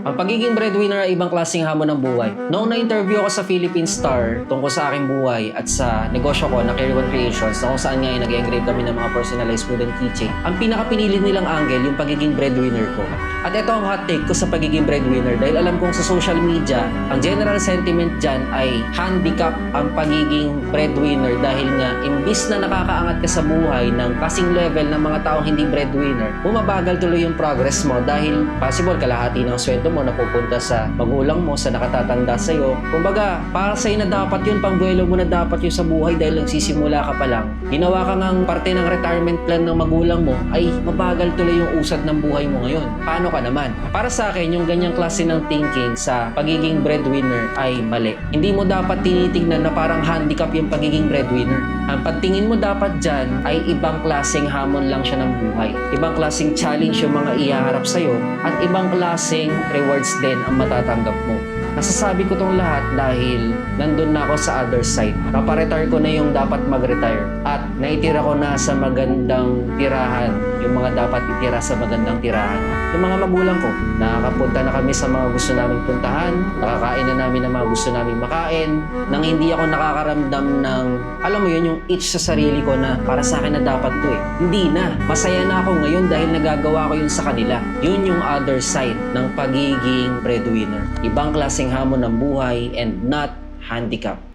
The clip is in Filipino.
Ang pagiging breadwinner ay ibang klaseng hamon ng buhay. Noong na-interview ako sa Philippine Star tungkol sa aking buhay at sa negosyo ko na Carry One Creations na kung saan nga ay nag-engrave kami ng mga personalized wooden keychain, ang pinakapinili nilang angle yung pagiging breadwinner ko. At ito ang hot take ko sa pagiging breadwinner dahil alam kong sa social media, ang general sentiment dyan ay handicap ang pagiging breadwinner dahil nga imbis na nakakaangat ka sa buhay ng kasing level ng mga taong hindi breadwinner, bumabagal tuloy yung progress mo dahil possible kalahati ng sweldo mo napupunta sa magulang mo, sa nakatatanda sa'yo. Kumbaga, para sa'yo na dapat yun, pangbuelo mo na dapat yun sa buhay dahil nagsisimula ka pa lang. Ginawa ka ngang parte ng retirement plan ng magulang mo, ay mabagal tuloy yung usad ng buhay mo ngayon. Paano ka naman? Para sa akin, yung ganyang klase ng thinking sa pagiging breadwinner ay mali. Hindi mo dapat tinitingnan na parang handicap yung pagiging breadwinner. Ang pagtingin mo dapat dyan ay ibang klaseng hamon lang siya ng buhay. Ibang klaseng challenge yung mga ihaharap sa'yo at ibang klaseng rewards din ang matatanggap mo. Nasasabi ko tong lahat dahil nandun na ako sa other side. Kaparetire ko na yung dapat mag-retire at naitira ko na sa magandang tirahan yung mga dapat itira sa magandang tirahan. Yung mga magulang ko, nakakapunta na kami sa mga gusto naming puntahan, nakakain na namin ng mga gusto naming makain, nang hindi ako nakakaramdam ng, alam mo yun, yung itch sa sarili ko na para sa akin na dapat to eh. Hindi na. Masaya na ako ngayon dahil nagagawa ko yun sa kanila. Yun yung other side ng pagiging breadwinner. Ibang klaseng hamon ng buhay and not handicap.